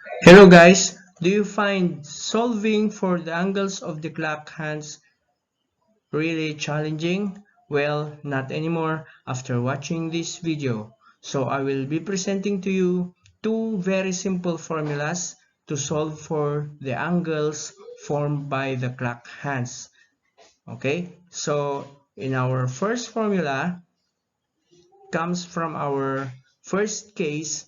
Hello guys, do you find solving for the angles of the clock hands really challenging? Well, not anymore after watching this video. So I will be presenting to you two very simple formulas to solve for the angles formed by the clock hands. Okay, so in our first formula comes from our first case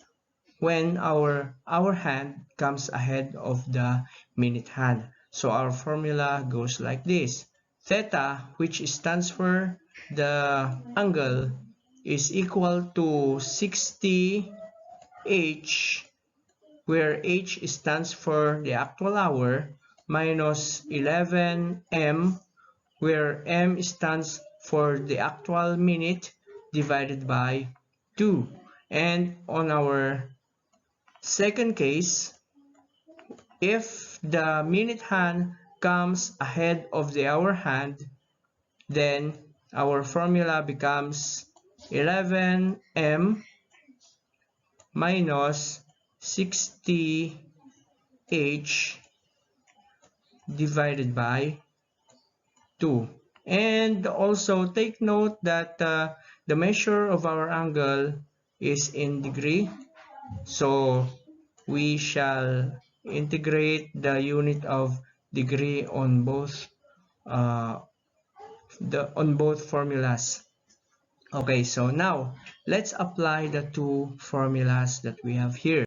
when our hour hand comes ahead of the minute hand. So our formula goes like this. Theta, which stands for the angle, is equal to 60 h, where h stands for the actual hour, minus 11 m, where m stands for the actual minute, divided by 2. And on our second case, if the minute hand comes ahead of the hour hand, then our formula becomes 11m minus 60h divided by 2. And also take note that the measure of our angle is in degree. So we shall integrate the unit of degree on both formulas. Okay, so now let's apply the two formulas that we have here.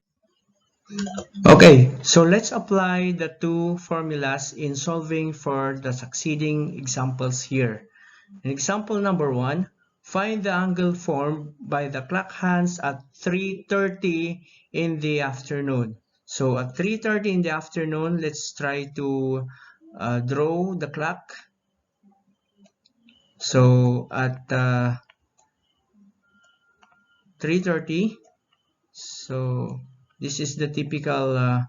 Okay, so let's apply the two formulas in solving for the succeeding examples here. In example number 1, find the angle formed by the clock hands at 3:30 in the afternoon. So at 3:30 in the afternoon, let's try to draw the clock. So at 3:30, so this is the typical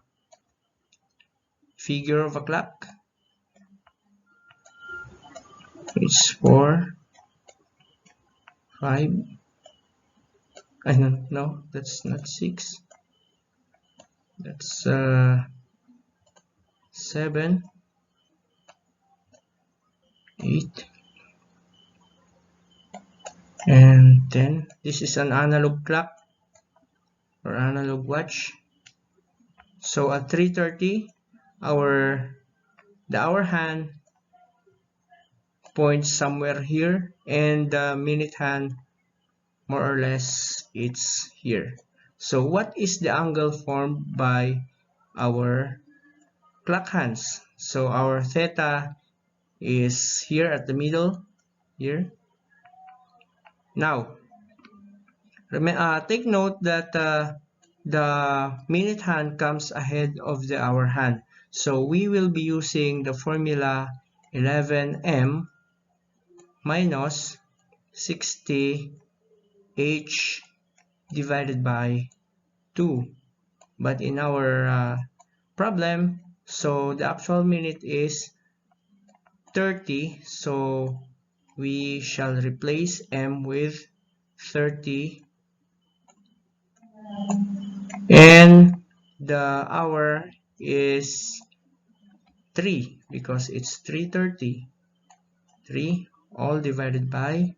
figure of a clock. It's 4, 5, I don't know, that's not 6, that's 7, 8, and 10. This is an analog clock or analog watch. So at 3:30, the hour hand points somewhere here, and the minute hand more or less it's here. So what is the angle formed by our clock hands? So our theta is here at the middle here. Now take note that the minute hand comes ahead of the hour hand. So we will be using the formula 11m minus 60h divided by 2. But in our problem, so the actual minute is 30. So we shall replace m with 30. And the hour is 3 because it's 3:30. 3 all divided by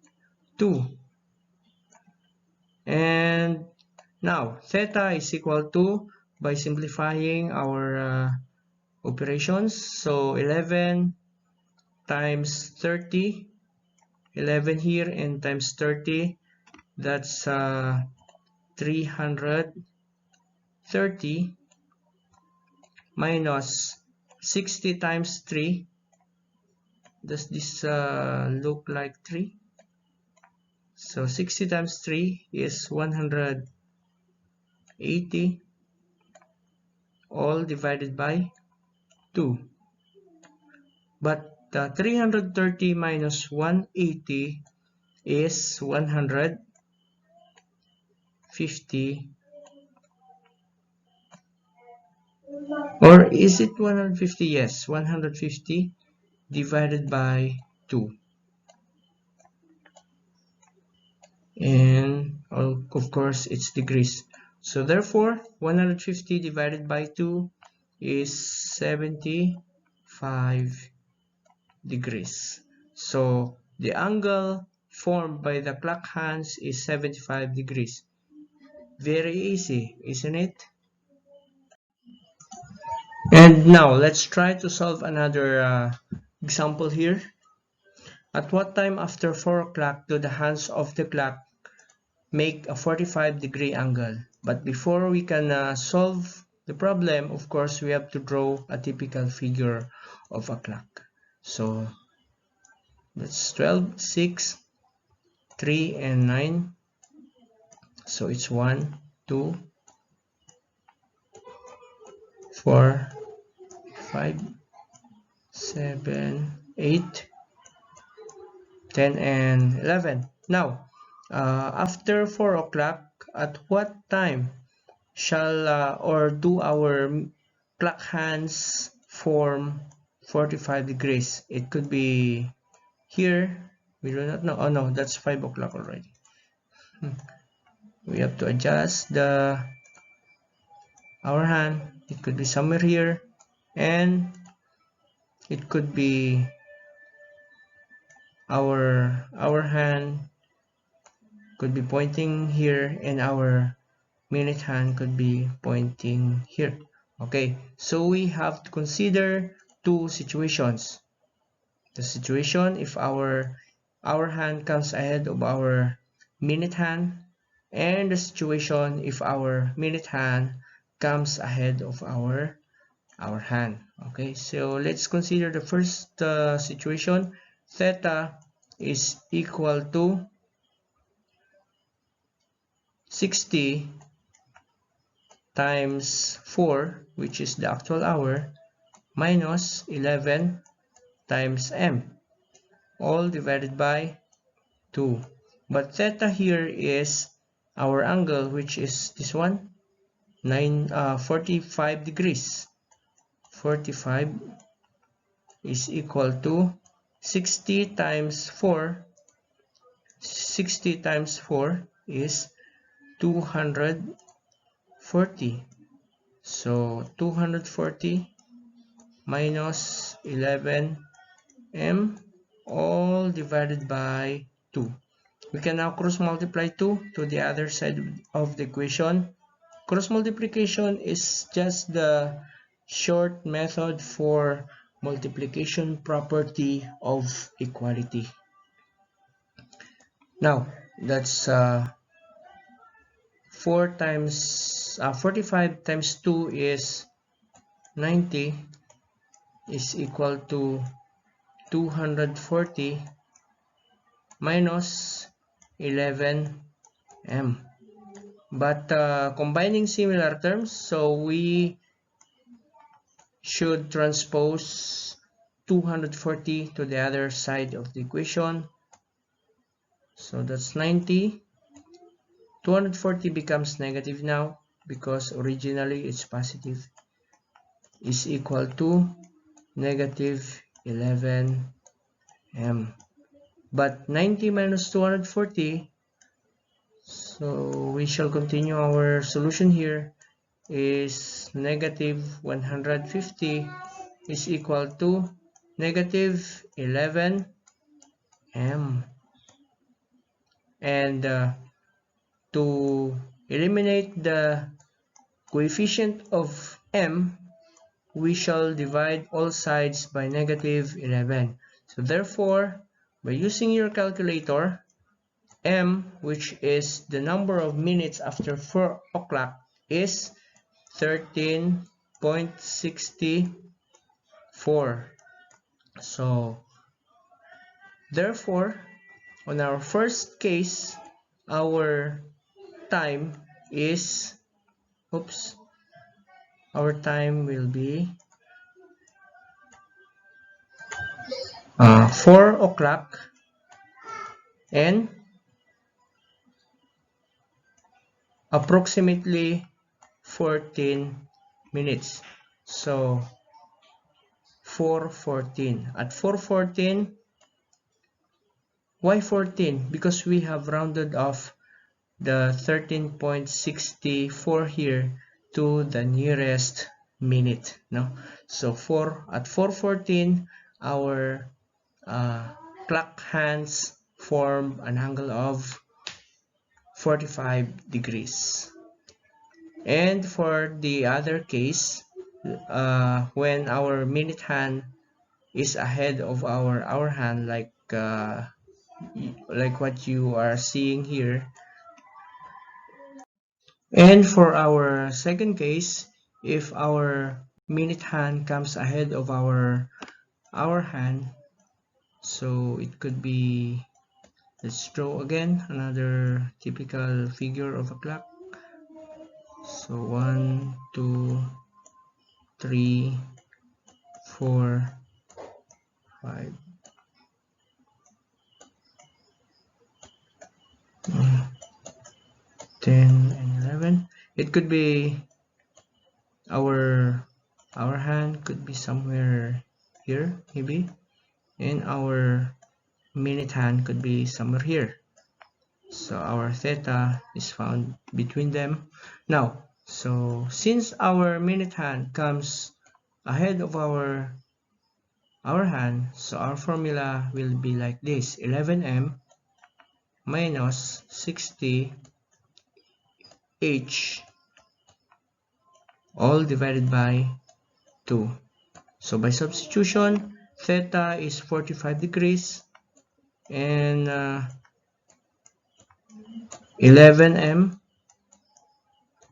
2. And now theta is equal to, by simplifying our operations, so 11 times 30, 11 here and times 30, that's 330 minus 60 times 3. Does this look like 3? So 60 times 3 is 180, all divided by 2. But 330 minus 180 is 150. Or is it 150? Yes, 150 divided by 2. And of course it's degrees. So therefore, 150 divided by 2 is 75 degrees. So the angle formed by the clock hands is 75 degrees. Very easy, isn't it? And now let's try to solve another example here. At what time after 4 o'clock do the hands of the clock make a 45-degree angle? But before we can solve the problem, of course, we have to draw a typical figure of a clock. So that's 12, 6, 3, and 9. So it's 1, 2, 4, 5, 7, 8, 10, and 11. Now, after 4 o'clock, at what time shall or do our clock hands form 45 degrees? It could be here. We do not know. Oh no, that's 5 o'clock already. We have to adjust our hand. It could be somewhere here, and it could be our hand could be pointing here, and our minute hand could be pointing here. Okay, so we have to consider two situations. The situation if our hand comes ahead of our minute hand, and the situation if our minute hand comes ahead of our hand. Okay, so let's consider the first situation. Theta is equal to 60 times 4, which is the actual hour, minus 11 times m, all divided by 2. But theta here is our angle, which is this one, 45 degrees. 45 is equal to 60 times 4. 60 times 4 is 240. So 240 minus 11m, all divided by 2. We can now cross multiply 2 to the other side of the equation. Cross multiplication is just the short method for multiplication property of equality. Now that's 45 times 2 is 90, is equal to 240 minus 11m. But combining similar terms, so we should transpose 240 to the other side of the equation. So that's 90. 240 becomes negative now because originally it's positive, is equal to negative 11m. But 90 minus 240, so we shall continue our solution here, is negative 150 is equal to negative 11m. And to eliminate the coefficient of m, we shall divide all sides by negative 11. So therefore, by using your calculator, m, which is the number of minutes after 4 o'clock, is 13.64. So therefore, on our first case, our time is, our time will be 4 o'clock and approximately 14 minutes. So 4:14. At 4:14, why 14? Because we have rounded off the 13.64 here to the nearest minute. No, so at 4:14, our clock hands form an angle of 45 degrees. And for the other case, when our minute hand is ahead of our hour hand, like what you are seeing here. And for our second case, if our minute hand comes ahead of our hour hand, so it could be, let's draw again another typical figure of a clock. So 1, 2, 3, 4, 5, 10, and 11. It could be our hand could be somewhere here maybe, and our minute hand could be somewhere here. So our theta is found between them. Now, so since our minute hand comes ahead of our hand, so our formula will be like this: 11m minus 60h all divided by 2. So by substitution, theta is 45 degrees, and 11m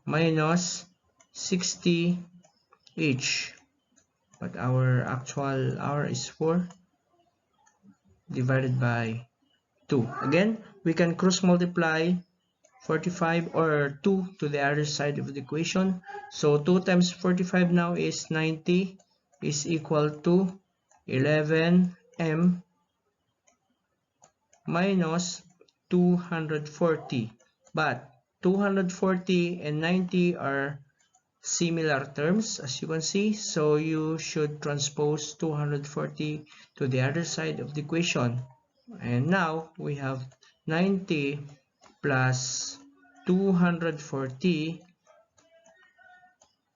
minus 60h, but our actual hour is 4 divided by 2. Again, we can cross multiply 45 or 2 to the other side of the equation. So 2 times 45 now is 90, is equal to 11m minus 240. But 240 and 90 are similar terms, as you can see, so you should transpose 240 to the other side of the equation. And now we have 90 plus 240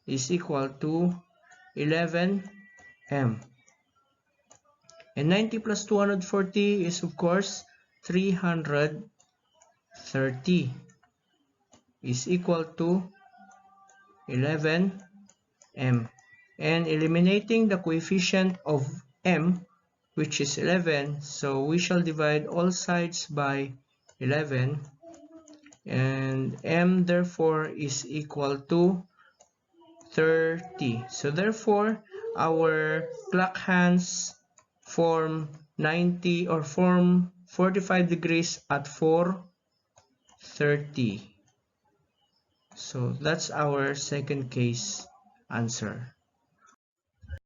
is equal to 11m. And 90 plus 240 is, of course, 330 is equal to 11m. And eliminating the coefficient of m, which is 11, so we shall divide all sides by 11, and m therefore is equal to 30. So therefore our clock hands form 90 or form 45 degrees at 4:30. So that's our second case answer.